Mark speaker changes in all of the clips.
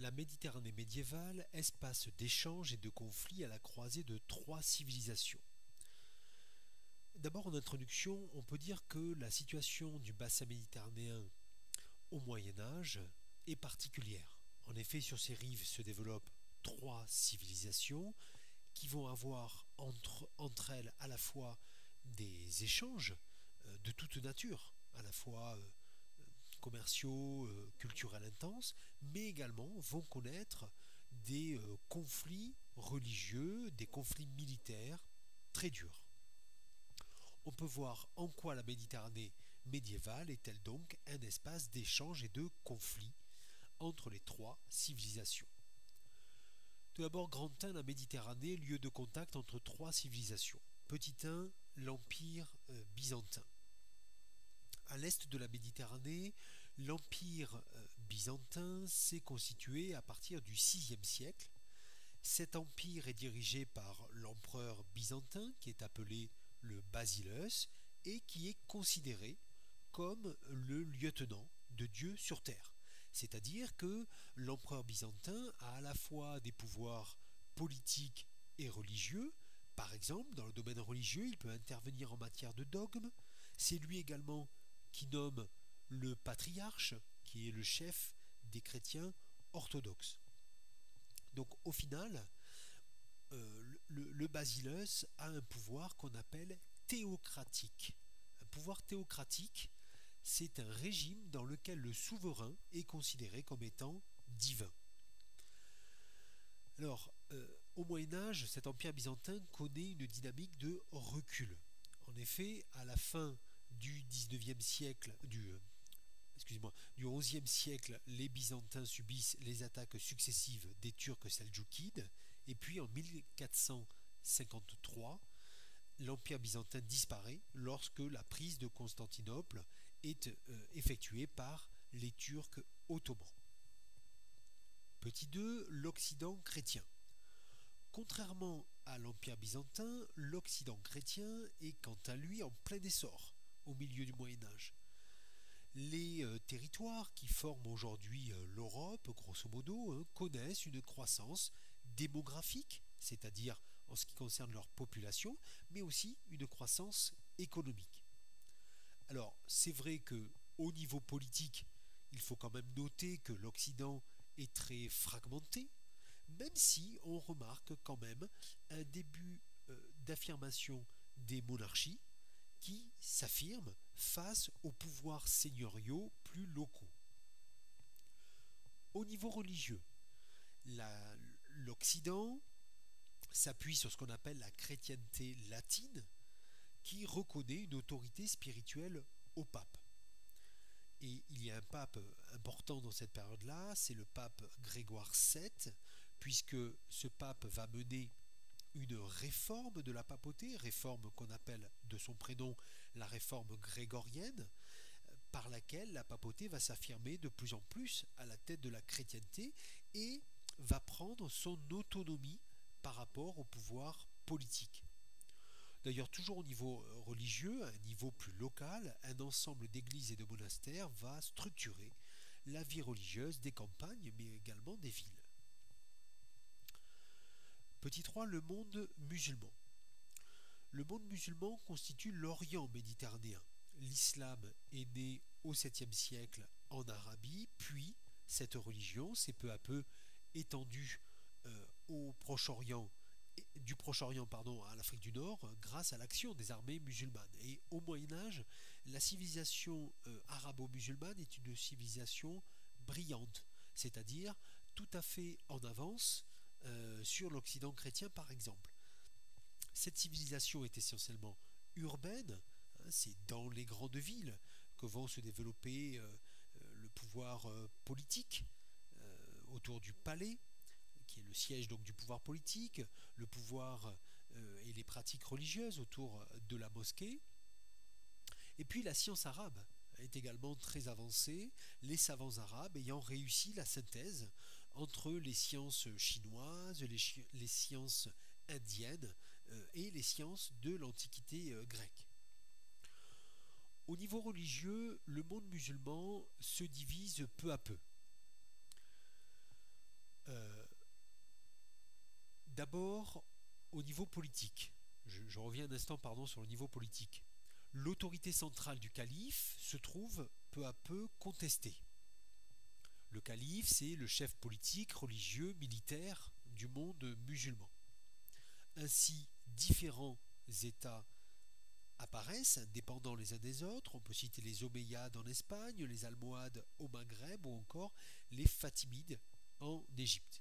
Speaker 1: La Méditerranée médiévale, espace d'échanges et de conflits à la croisée de trois civilisations. D'abord en introduction, on peut dire que la situation du bassin méditerranéen au Moyen Âge est particulière. En effet, sur ces rives se développent trois civilisations qui vont avoir entre elles à la fois des échanges de toute nature, à la fois commerciaux, culturels intenses, mais également vont connaître des conflits religieux, des conflits militaires très durs. On peut voir en quoi la Méditerranée médiévale est-elle donc un espace d'échange et de conflit entre les trois civilisations. Tout d'abord, grand 1, la Méditerranée, lieu de contact entre trois civilisations. Petit 1, l'Empire byzantin. À l'est de la Méditerranée, l'Empire byzantin s'est constitué à partir du VIe siècle. Cet empire est dirigé par l'empereur byzantin qui est appelé le Basileus et qui est considéré comme le lieutenant de Dieu sur terre. C'est-à-dire que l'empereur byzantin a à la fois des pouvoirs politiques et religieux. Par exemple, dans le domaine religieux, il peut intervenir en matière de dogme. C'est lui également qui nomme le patriarche, qui est le chef des chrétiens orthodoxes. Donc au final, le Basileus a un pouvoir qu'on appelle théocratique. Un pouvoir théocratique, c'est un régime dans lequel le souverain est considéré comme étant divin. Alors, au Moyen-Âge, cet empire byzantin connaît une dynamique de recul. En effet, à la fin du XIXe siècle, du XIe siècle, les Byzantins subissent les attaques successives des Turcs seldjoukides, et puis en 1453, l'Empire byzantin disparaît lorsque la prise de Constantinople est effectuée par les Turcs ottomans. Petit 2, l'Occident chrétien. Contrairement à l'Empire byzantin, l'Occident chrétien est quant à lui en plein essor au milieu du Moyen Âge. Les territoires qui forment aujourd'hui l'Europe, grosso modo, connaissent une croissance démographique, c'est-à-dire en ce qui concerne leur population, mais aussi une croissance économique. Alors, c'est vrai que au niveau politique, il faut quand même noter que l'Occident est très fragmenté, même si on remarque quand même un début d'affirmation des monarchies qui s'affirment face aux pouvoirs seigneuriaux plus locaux. Au niveau religieux, l'Occident s'appuie sur ce qu'on appelle la chrétienté latine, qui reconnaît une autorité spirituelle au pape. Et il y a un pape important dans cette période-là, c'est le pape Grégoire VII, puisque ce pape va mener une réforme de la papauté, réforme qu'on appelle de son prénom la réforme grégorienne, par laquelle la papauté va s'affirmer de plus en plus à la tête de la chrétienté et va prendre son autonomie par rapport au pouvoir politique. D'ailleurs, toujours au niveau religieux, à un niveau plus local, un ensemble d'églises et de monastères va structurer la vie religieuse des campagnes, mais également des villes. Petit 3, le monde musulman. Le monde musulman constitue l'Orient méditerranéen. L'islam est né au 7e siècle en Arabie, puis cette religion s'est peu à peu étendue au Proche-Orient, du Proche-Orient à l'Afrique du Nord grâce à l'action des armées musulmanes. Et au Moyen-Âge, la civilisation arabo-musulmane est une civilisation brillante, c'est-à-dire tout à fait en avance sur l'Occident chrétien par exemple. Cette civilisation est essentiellement urbaine, c'est dans les grandes villes que vont se développer le pouvoir politique autour du palais, qui est le siège donc du pouvoir politique, le pouvoir et les pratiques religieuses autour de la mosquée. Et puis la science arabe est également très avancée, les savants arabes ayant réussi la synthèse entre les sciences chinoises, les sciences indiennes et les sciences de l'Antiquité grecque. Au niveau religieux, le monde musulman se divise peu à peu. D'abord, au niveau politique. Je reviens un instant sur le niveau politique. L'autorité centrale du calife se trouve peu à peu contestée. Le calife, c'est le chef politique, religieux, militaire du monde musulman. Ainsi, différents États apparaissent, indépendants les uns des autres. On peut citer les Omeyyades en Espagne, les Almohades au Maghreb ou encore les Fatimides en Égypte.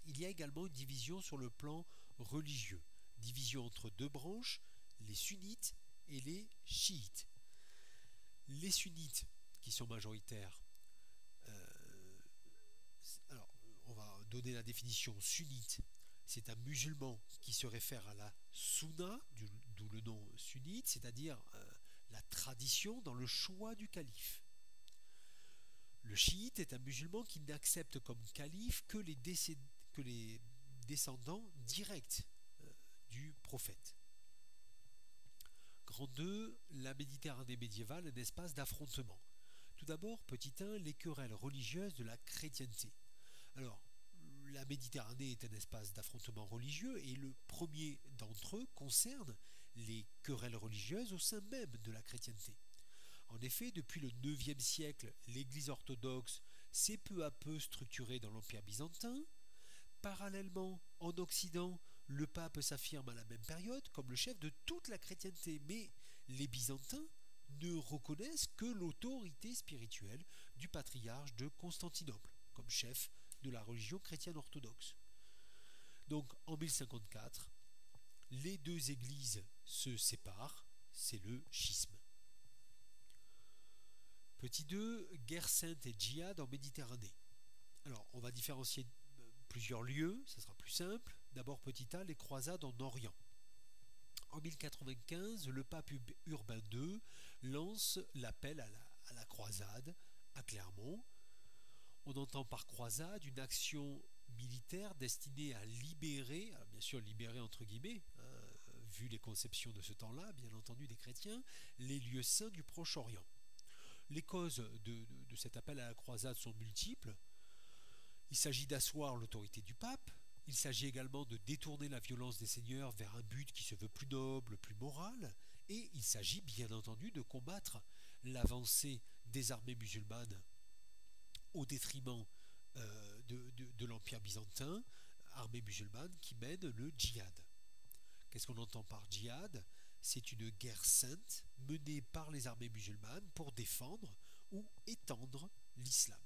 Speaker 1: Il y a également une division sur le plan religieux, division entre deux branches, les sunnites et les chiites. Les sunnites, qui sont majoritaires, alors on va donner la définition sunnite, c'est un musulman qui se réfère à la sunna, d'où le nom sunnite, c'est-à-dire la tradition dans le choix du calife. Le chiite est un musulman qui n'accepte comme calife que les descendants directs du prophète. Grand 2, la Méditerranée médiévale, un espace d'affrontement. Tout d'abord, petit 1, les querelles religieuses de la chrétienté. Alors, la Méditerranée est un espace d'affrontement religieux et le premier d'entre eux concerne les querelles religieuses au sein même de la chrétienté. En effet, depuis le IXe siècle, l'Église orthodoxe s'est peu à peu structurée dans l'Empire byzantin. Parallèlement, en Occident, le pape s'affirme à la même période comme le chef de toute la chrétienté, mais les Byzantins ne reconnaissent que l'autorité spirituelle du patriarche de Constantinople comme chef de la religion chrétienne orthodoxe. Donc en 1054, les deux églises se séparent, c'est le schisme. Petit 2, guerre sainte et djihad en Méditerranée. Alors on va différencier plusieurs lieux, ça sera plus simple. D'abord petit A, les croisades en Orient. En 1095, le pape Urbain II lance l'appel à la croisade à Clermont. On entend par croisade une action militaire destinée à libérer, alors bien sûr libérer entre guillemets, vu les conceptions de ce temps-là, bien entendu des chrétiens, les lieux saints du Proche-Orient. Les causes de cet appel à la croisade sont multiples. Il s'agit d'asseoir l'autorité du pape. Il s'agit également de détourner la violence des seigneurs vers un but qui se veut plus noble, plus moral. Et il s'agit bien entendu de combattre l'avancée des armées musulmanes au détriment de l'Empire byzantin, armée musulmane qui mène le djihad. Qu'est-ce qu'on entend par djihad? C'est une guerre sainte menée par les armées musulmanes pour défendre ou étendre l'islam.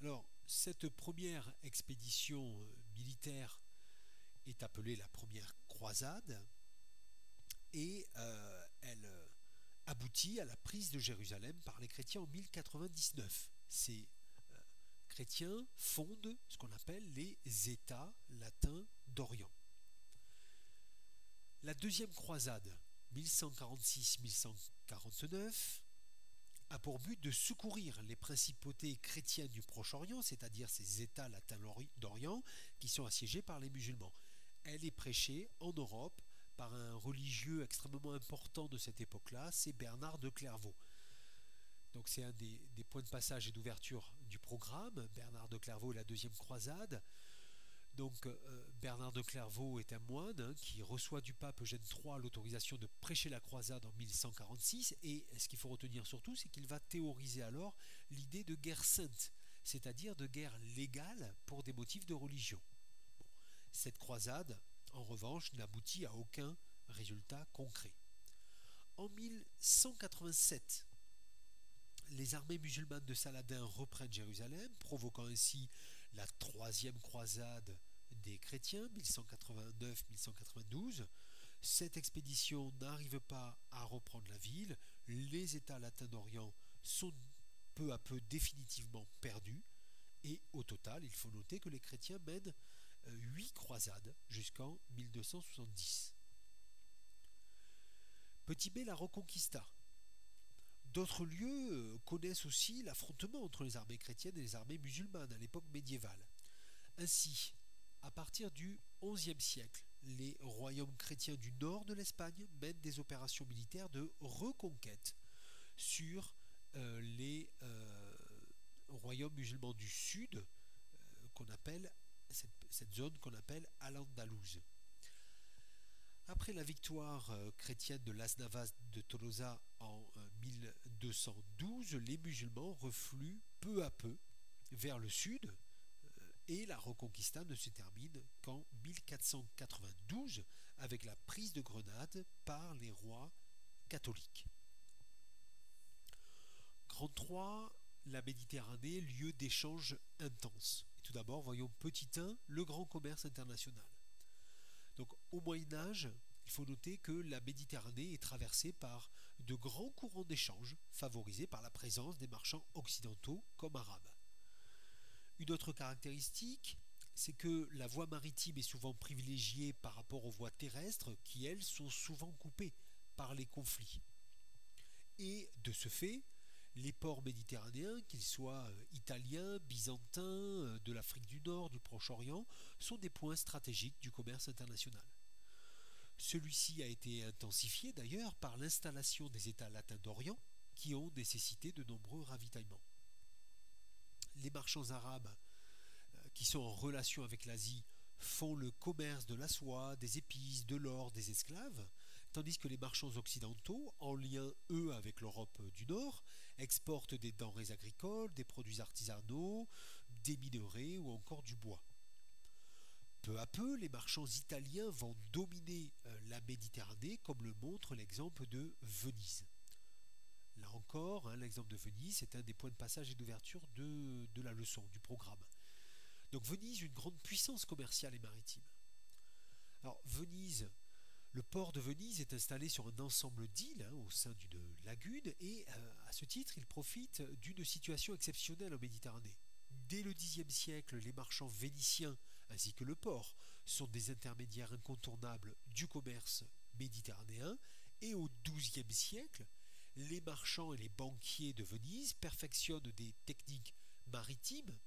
Speaker 1: Alors, cette première expédition militaire est appelée la première croisade et elle aboutit à la prise de Jérusalem par les chrétiens en 1099. Ces chrétiens fondent ce qu'on appelle les États latins d'Orient. La deuxième croisade, 1146-1149, a pour but de secourir les principautés chrétiennes du Proche-Orient, c'est-à-dire ces États latins d'Orient qui sont assiégés par les musulmans. Elle est prêchée en Europe par un religieux extrêmement important de cette époque-là, c'est Bernard de Clairvaux. Donc c'est un des points de passage et d'ouverture du programme, Bernard de Clairvaux et la deuxième croisade. Donc Bernard de Clairvaux est un moine qui reçoit du pape Eugène III l'autorisation de prêcher la croisade en 1146 et ce qu'il faut retenir surtout c'est qu'il va théoriser alors l'idée de guerre sainte, c'est-à-dire de guerre légale pour des motifs de religion. Bon, cette croisade en revanche n'aboutit à aucun résultat concret. En 1187, les armées musulmanes de Saladin reprennent Jérusalem, provoquant ainsi la troisième croisade des chrétiens, 1189-1192. Cette expédition n'arrive pas à reprendre la ville. Les États latins d'Orient sont peu à peu définitivement perdus. Et au total, il faut noter que les chrétiens mènent 8 croisades jusqu'en 1270. Petit b, la Reconquista. D'autres lieux connaissent aussi l'affrontement entre les armées chrétiennes et les armées musulmanes à l'époque médiévale. Ainsi, à partir du XIe siècle, les royaumes chrétiens du nord de l'Espagne mènent des opérations militaires de reconquête sur les royaumes musulmans du sud, qu'on appelle cette zone qu'on appelle Al-Andalouse. Après la victoire chrétienne de Las Navas de Tolosa en 1212, les musulmans refluent peu à peu vers le sud et la Reconquista ne se termine qu'en 1492 avec la prise de Grenade par les rois catholiques. Grand 3, la Méditerranée, lieu d'échanges intenses. Et tout d'abord, voyons petit 1, le grand commerce international. Donc au Moyen-Âge, il faut noter que la Méditerranée est traversée par de grands courants d'échange favorisés par la présence des marchands occidentaux comme arabes. Une autre caractéristique, c'est que la voie maritime est souvent privilégiée par rapport aux voies terrestres qui, elles, sont souvent coupées par les conflits. Et de ce fait, les ports méditerranéens, qu'ils soient italiens, byzantins, de l'Afrique du Nord, du Proche-Orient, sont des points stratégiques du commerce international. Celui-ci a été intensifié d'ailleurs par l'installation des États latins d'Orient qui ont nécessité de nombreux ravitaillements. Les marchands arabes qui sont en relation avec l'Asie font le commerce de la soie, des épices, de l'or, des esclaves, tandis que les marchands occidentaux, en lien eux avec l'Europe du Nord, exportent des denrées agricoles, des produits artisanaux, des minerais ou encore du bois. Peu à peu, les marchands italiens vont dominer la Méditerranée, comme le montre l'exemple de Venise. Là encore, l'exemple de Venise est un des points de passage et d'ouverture de la leçon, du programme. Donc Venise, une grande puissance commerciale et maritime. Alors Venise, le port de Venise est installé sur un ensemble d'îles au sein d'une lagune et à ce titre, il profite d'une situation exceptionnelle en Méditerranée. Dès le Xe siècle, les marchands vénitiens ainsi que le port sont des intermédiaires incontournables du commerce méditerranéen et au XIIe siècle, les marchands et les banquiers de Venise perfectionnent des techniques maritimes,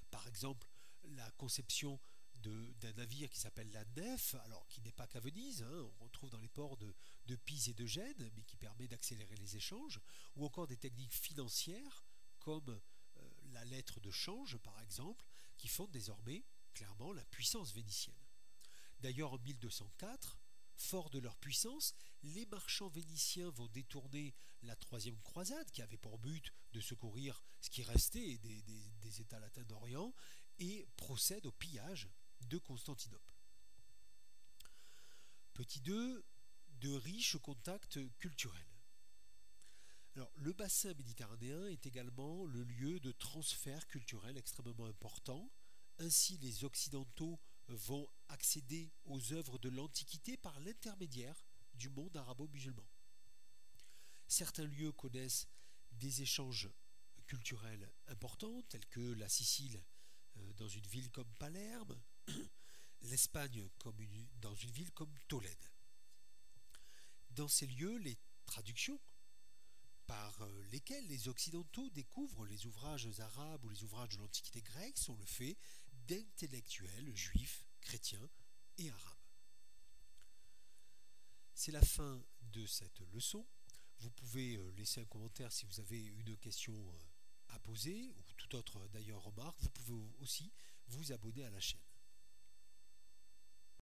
Speaker 1: par exemple la conception d'un navire qui s'appelle la nef, alors qui n'est pas qu'à Venise, on retrouve dans les ports de Pise et de Gênes, mais qui permet d'accélérer les échanges, ou encore des techniques financières comme la lettre de change par exemple, qui font désormais clairement la puissance vénitienne. D'ailleurs en 1204, forts de leur puissance, les marchands vénitiens vont détourner la troisième croisade qui avait pour but de secourir ce qui restait des États latins d'Orient et procèdent au pillage de Constantinople. Petit 2, de riches contacts culturels. Alors, le bassin méditerranéen est également le lieu de transfert culturel extrêmement important. Ainsi, les Occidentaux vont accéder aux œuvres de l'Antiquité par l'intermédiaire du monde arabo-musulman. Certains lieux connaissent des échanges culturels importants, tels que la Sicile dans une ville comme Palerme, l'Espagne dans une ville comme Tolède. Dans ces lieux, les traductions par lesquelles les Occidentaux découvrent les ouvrages arabes ou les ouvrages de l'Antiquité grecque sont le fait d'intellectuels juifs, chrétiens et arabes. C'est la fin de cette leçon. Vous pouvez laisser un commentaire si vous avez une question à poser ou toute autre d'ailleurs remarque. Vous pouvez aussi vous abonner à la chaîne.